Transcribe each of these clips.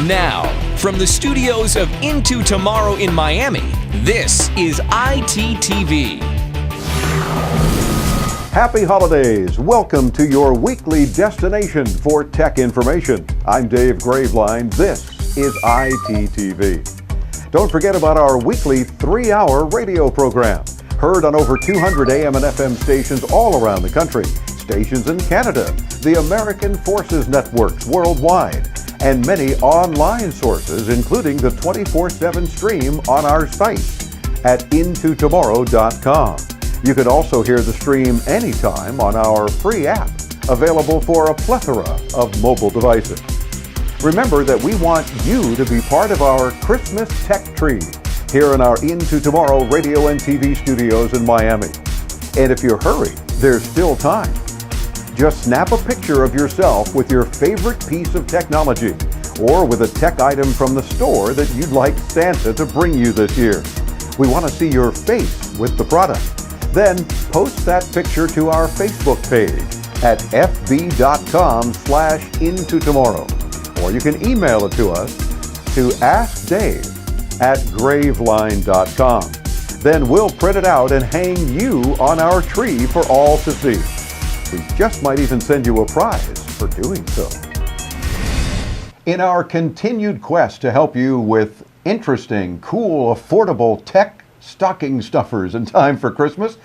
Now, from the studios of Into Tomorrow in Miami, this is ITTV. Happy holidays. Welcome to your weekly destination for tech information. I'm Dave Graveline. This is ITTV. Don't forget about our weekly 3-hour radio program, heard on over 200 AM and FM stations all around the country, stations in Canada, the American Forces networks worldwide, and many online sources, including the 24/7 stream on our site at intotomorrow.com. You can also hear the stream anytime on our free app, available for a plethora of mobile devices. Remember that we want you to be part of our Christmas tech tree here in our Into Tomorrow radio and TV studios in Miami. And if you hurry, there's still time. Just snap a picture of yourself with your favorite piece of technology or with a tech item from the store that you'd like Santa to bring you this year. We want to see your face with the product. Then post that picture to our Facebook page at fb.com/intotomorrow. Or you can email it to us to askdave@graveline.com. Then we'll print it out and hang you on our tree for all to see. We just might even send you a prize for doing so. In our continued quest to help you with interesting, cool, affordable tech stocking stuffers in time for Christmas,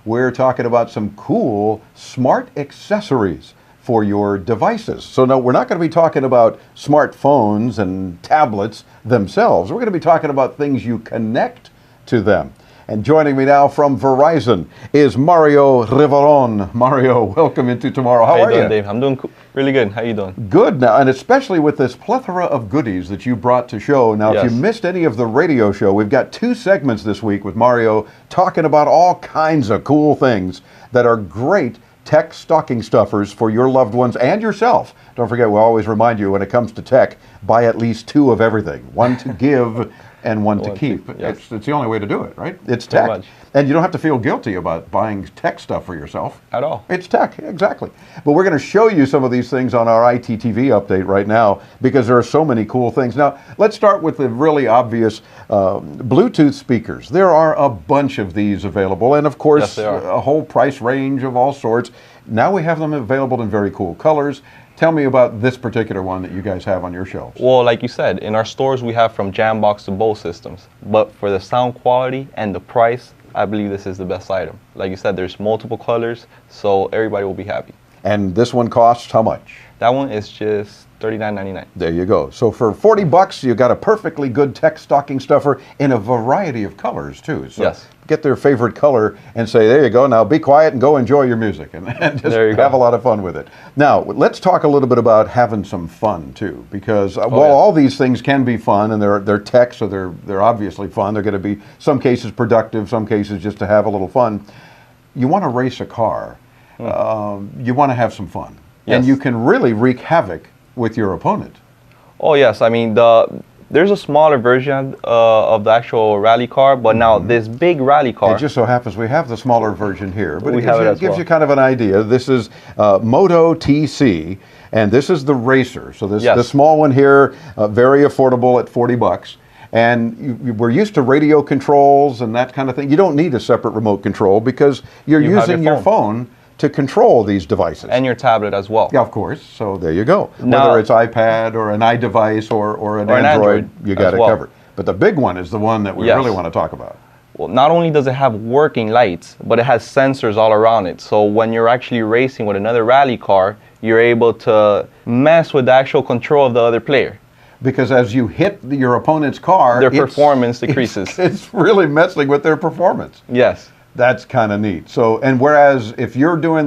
we're talking about some cool smart accessories for your devices. So no, we're not going to be talking about smartphones and tablets themselves. We're going to be talking about things you connect to them. And joining me now from Verizon is Mario Riveron. Mario, welcome Into Tomorrow. How are you? How you doing, Dave? I'm doing really good. How you doing? Good now, and especially with this plethora of goodies that you brought to show. Now, Yes. if you missed any of the radio show, we've got 2 segments this week with Mario talking about all kinds of cool things that are great tech stocking stuffers for your loved ones and yourself. Don't forget, we always remind you when it comes to tech, buy at least 2 of everything. One to give and one to keep. Yes. It's the only way to do it, right? It's tech. much. And you don't have to feel guilty about buying tech stuff for yourself. At all. It's tech, exactly. But we're going to show you some of these things on our ITTV update right now because there are so many cool things. Now, let's start with the really obvious Bluetooth speakers. There are a bunch of these available, and of course, Yes, they are. a whole price range of all sorts. Now we have them available in very cool colors. Tell me about this particular one that you guys have on your shelves. Well, like you said, in our stores we have from Jambox to Bose systems. But for the sound quality and the price, I believe this is the best item. Like you said, there's multiple colors, so everybody will be happy. And this one costs how much? That one is just $39.99. There you go. So for $40, you got a perfectly good tech stocking stuffer in a variety of colors too. So Yes. get their favorite color and say, there you go, now be quiet and go enjoy your music and just There you have go. a lot of fun with it. Now, let's talk a little bit about having some fun too, because while yeah. all these things can be fun and they're tech, so they're obviously fun, they're going to be some cases productive, some cases just to have a little fun. You want to race a car, you want to have some fun. And Yes. you can really wreak havoc with your opponent. Oh yes, I mean there's a smaller version of the actual rally car, but now this big rally car. It just so happens we have the smaller version here, but We it have it as gives well. you kind of an idea. This is Moto TC, and this is the racer. So this Yes. the small one here, very affordable at $40. And we're used to radio controls and that kind of thing. You don't need a separate remote control because you're You have using your your phone to control these devices. and your tablet as well. Yeah, of course. So there you go. Now- Whether it's iPad or an iDevice or an Or an Android, Android you got as it well. covered. But the big one is the one that we Yes. really want to talk about. Well, not only does it have working lights, but it has sensors all around it. So when you're actually racing with another rally car, you're able to mess with the actual control of the other player. Because as you hit your opponent's car, Their it's- performance decreases. It's really messing with their performance. Yes. That's kind of neat. So, and whereas if you're being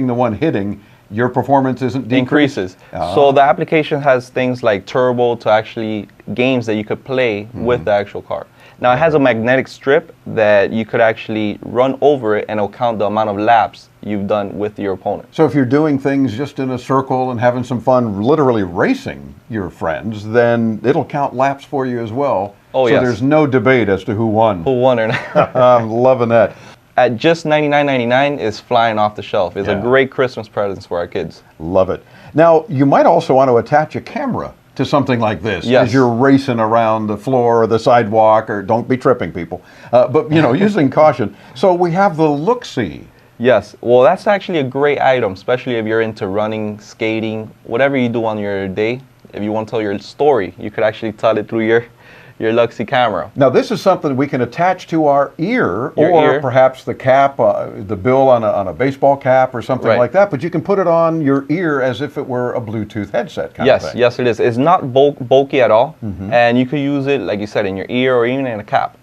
the one hitting, your performance isn't decreased. Increases. So the application has things like turbo to actually games that you could play with the actual car. Now it has a magnetic strip that you could actually run over it and it'll count the amount of laps you've done with your opponent. So if you're doing things just in a circle and having some fun, literally racing your friends, then it'll count laps for you as well. Oh, so yes. there's no debate as to who won. Who won or not? I'm loving that. At just $99.99 is flying off the shelf. It's Yeah. a great Christmas present for our kids. Love it. Now, you might also want to attach a camera to something like this Yes. as you're racing around the floor or the sidewalk, or don't be tripping people, but using caution. So we have the look-see. Yes, well, that's actually a great item, especially if you're into running, skating, whatever you do on your day. If you want to tell your story, you could actually tell it through your look-see camera. Now, this is something we can attach to our ear, Your or ear. perhaps the cap, the bill on a baseball cap or something Right. like that, but you can put it on your ear as if it were a Bluetooth headset kind of Yes, thing. yes, it is. It's not bulky at all, and you could use it, like you said, in your ear or even in a cap.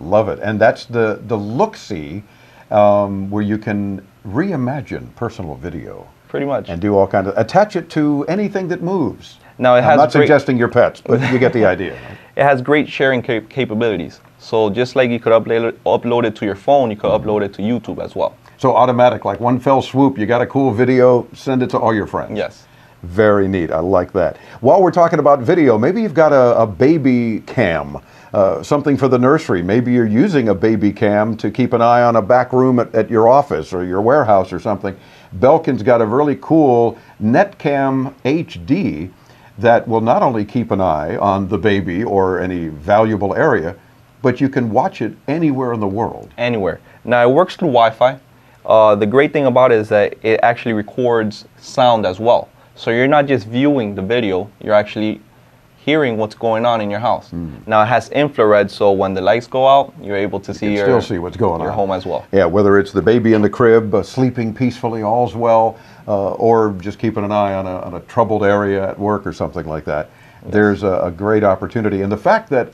Love it. And that's the look-see, where you can reimagine personal video Pretty much. and do all kinds of, attach it to anything that moves. Now, it I'm has not great, suggesting your pets, but you get the idea. it has great sharing capabilities. So just like you could upload it to your phone, you could upload it to YouTube as well. So automatic, like one fell swoop, you got a cool video, send it to all your friends. Yes. Very neat. I like that. While we're talking about video, maybe you've got a baby cam, something for the nursery. Maybe you're using a baby cam to keep an eye on a back room at your office or your warehouse or something. Belkin's got a really cool Netcam HD that will not only keep an eye on the baby or any valuable area, but you can watch it anywhere in the world. Anywhere. Now, it works through Wi-Fi. The great thing about it is that it actually records sound as well. So you're not just viewing the video, you're actually hearing what's going on in your house. Now, it has infrared, so when the lights go out, you're able to see You can still see what's going your on. home as well. Yeah, whether it's the baby in the crib, sleeping peacefully, all's well, or just keeping an eye on a troubled area at work or something like that. Yes. There's a great opportunity. And the fact that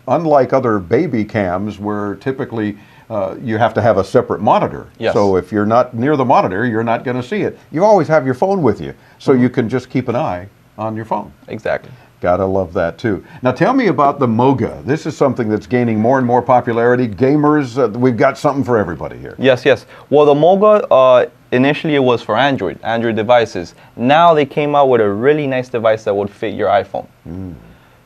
unlike other baby cams where typically you have to have a separate monitor. Yes. So if you're not near the monitor, you're not going to see it. You always have your phone with you, so you can just keep an eye on your phone. Exactly. Gotta love that too. Now tell me about the Moga. This is something that's gaining more and more popularity. Gamers, we've got something for everybody here. Yes, yes. Well, the Moga, initially it was for Android devices. Now they came out with a really nice device that would fit your iPhone.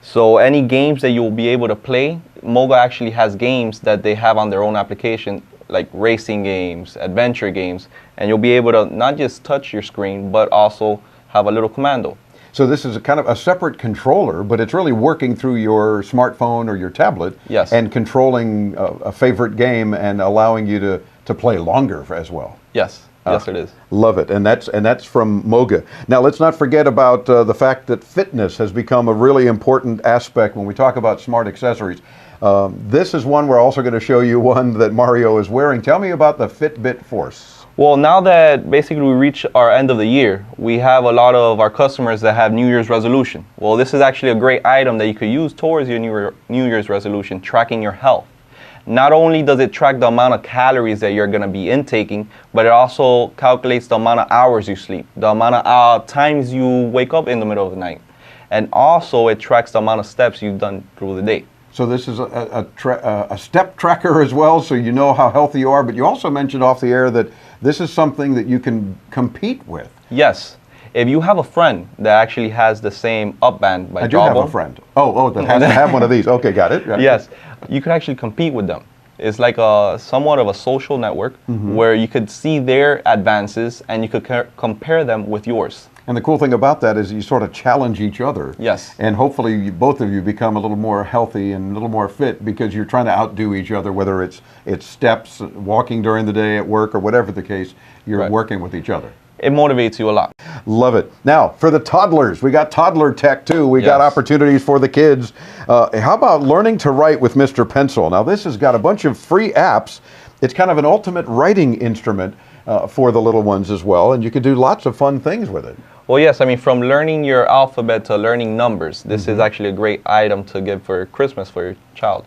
So any games that you'll be able to play, Moga actually has games that they have on their own application, like racing games, adventure games, and you'll be able to not just touch your screen, but also have a little commando. So this is a kind of a separate controller, but it's really working through your smartphone or your tablet. Yes. And controlling a favorite game and allowing you to play longer as well. Yes, yes it is. Love it, and that's from Moga. Now let's not forget about the fact that fitness has become a really important aspect when we talk about smart accessories. This is one we're also going to show you one that Mario is wearing. Tell me about the Fitbit Force. Well, now that basically we reach our end of the year, we have a lot of our customers that have New Year's resolution. Well, this is actually a great item that you could use towards your New Year's resolution, tracking your health. Not only does it track the amount of calories that you're going to be intaking, but it also calculates the amount of hours you sleep, the amount of times you wake up in the middle of the night. And also it tracks the amount of steps you've done through the day. So this is a step tracker as well, so you know how healthy you are. But you also mentioned off the air that this is something that you can compete with. Yes. If you have a friend that actually has the same Upband by I do have a Jawbone, friend. Oh, that has to have one of these. Okay, got it. Right. yes, you could actually compete with them. It's like somewhat of a social network where you could see their advances and you could compare them with yours. And the cool thing about that is you sort of challenge each other. Yes. And hopefully both of you become a little more healthy and a little more fit because you're trying to outdo each other, whether it's steps, walking during the day at work, or whatever the case, you're Right. working with each other. It motivates you a lot. Love it. Now, for the toddlers, we got toddler tech too. We got Yes. opportunities for the kids. How about learning to write with Mr. Pencil? Now, this has got a bunch of free apps. It's kind of an ultimate writing instrument for the little ones as well, and you can do lots of fun things with it. Well, yes, I mean, from learning your alphabet to learning numbers, this is actually a great item to give for Christmas for your child.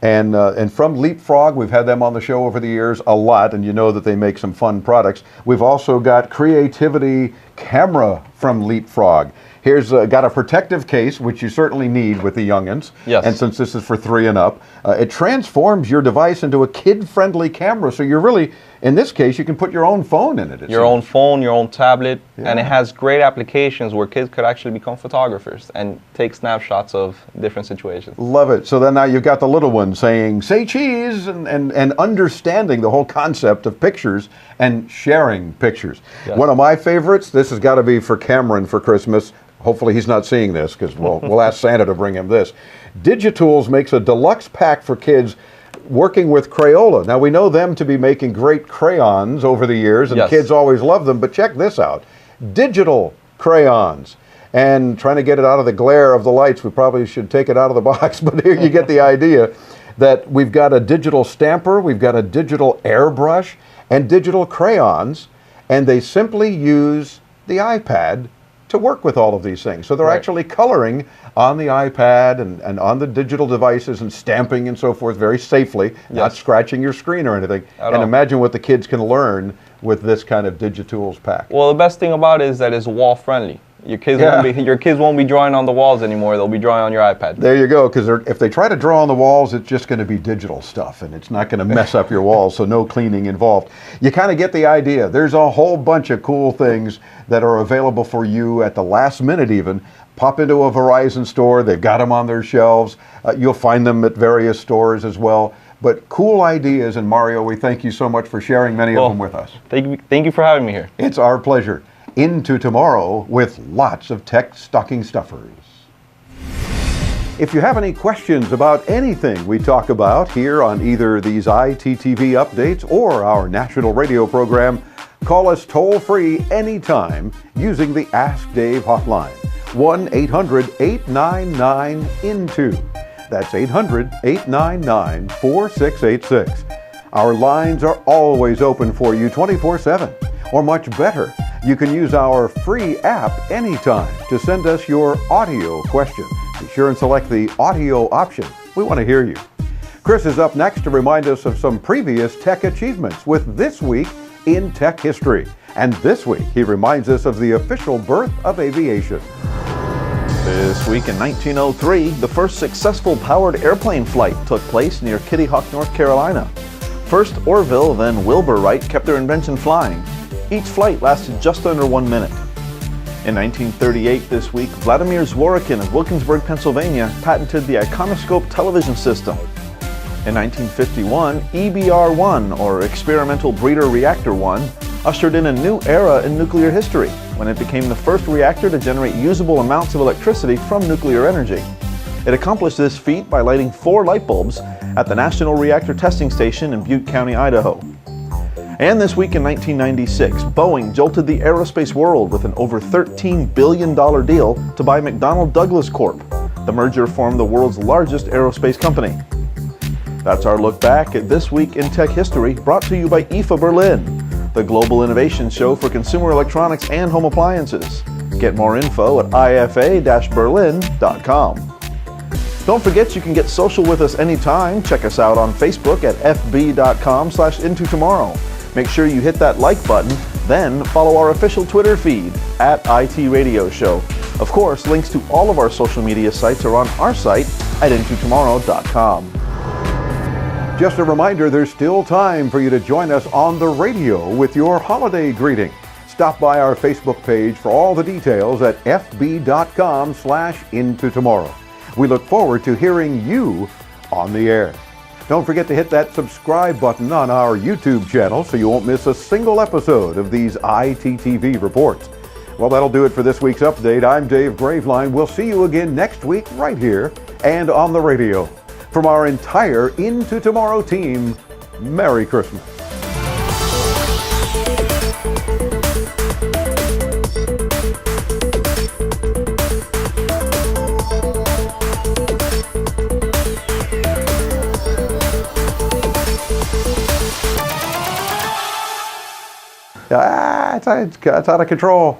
And from Leapfrog, we've had them on the show over the years a lot, and you know that they make some fun products. We've also got Creativity Camera from Leapfrog. Here's got a protective case, which you certainly need with the youngins. Yes. And since this is for 3 and up, it transforms your device into a kid-friendly camera. So you're really, in this case, you can put your own phone in it. Your own phone, your own tablet, Yeah. and it has great applications where kids could actually become photographers and take snapshots of different situations. Love it. So then now you've got the little one saying, say cheese, and understanding the whole concept of pictures and sharing pictures. Yes. One of my favorites, this has got to be for Cameron for Christmas, hopefully he's not seeing this, because we'll ask Santa to bring him this. Digitools makes a deluxe pack for kids working with Crayola. Now, we know them to be making great crayons over the years, and Yes. kids always love them, but check this out. Digital crayons. And trying to get it out of the glare of the lights, we probably should take it out of the box, but here you get the idea that we've got a digital stamper, we've got a digital airbrush, and digital crayons, and they simply use the iPad to work with all of these things. So they're Right. actually coloring on the iPad and on the digital devices and stamping and so forth very safely, not Yes. scratching your screen or anything. At And all. imagine what the kids can learn with this kind of Digitools pack. Well, the best thing about it is that it's wall friendly. Your kids won't be drawing on the walls anymore. They'll be drawing on your iPad. There you go, because if they try to draw on the walls, it's just going to be digital stuff, and it's not going to mess up your walls, so no cleaning involved. You kind of get the idea. There's a whole bunch of cool things that are available for you at the last minute even. Pop into a Verizon store. They've got them on their shelves. You'll find them at various stores as well. But cool ideas, and Mario, we thank you so much for sharing many of them with us. Thank you for having me here. It's our pleasure. Into tomorrow with lots of tech stocking stuffers. If you have any questions about anything we talk about here on either these ITTV updates or our national radio program, call us toll-free anytime using the Ask Dave hotline, 1-800-899-INTO. That's 800-899-4686. Our lines are always open for you 24/7. Or much better, you can use our free app anytime to send us your audio question. Be sure and select the audio option. We want to hear you. Chris is up next to remind us of some previous tech achievements with This Week in Tech History. And this week, he reminds us of the official birth of aviation. This week in 1903, the first successful powered airplane flight took place near Kitty Hawk, North Carolina. First Orville, then Wilbur Wright kept their invention flying. Each flight lasted just under 1 minute. In 1938 this week, Vladimir Zworykin of Wilkinsburg, Pennsylvania patented the iconoscope television system. In 1951, EBR-1, or Experimental Breeder Reactor 1, ushered in a new era in nuclear history when it became the first reactor to generate usable amounts of electricity from nuclear energy. It accomplished this feat by lighting 4 light bulbs at the National Reactor Testing Station in Butte County, Idaho. And this week in 1996, Boeing jolted the aerospace world with an over $13 billion deal to buy McDonnell Douglas Corp. The merger formed the world's largest aerospace company. That's our look back at This Week in Tech History, brought to you by IFA Berlin, the global innovation show for consumer electronics and home appliances. Get more info at ifa-berlin.com. Don't forget you can get social with us anytime. Check us out on Facebook at fb.com/intotomorrow. Make sure you hit that like button, then follow our official Twitter feed at IT Radio Show. Of course, links to all of our social media sites are on our site at intotomorrow.com. Just a reminder, there's still time for you to join us on the radio with your holiday greeting. Stop by our Facebook page for all the details at fb.com/intotomorrow. We look forward to hearing you on the air. Don't forget to hit that subscribe button on our YouTube channel so you won't miss a single episode of these ITTV reports. Well, that'll do it for this week's update. I'm Dave Graveline. We'll see you again next week right here and on the radio. From our entire Into Tomorrow team, Merry Christmas. It's out of control.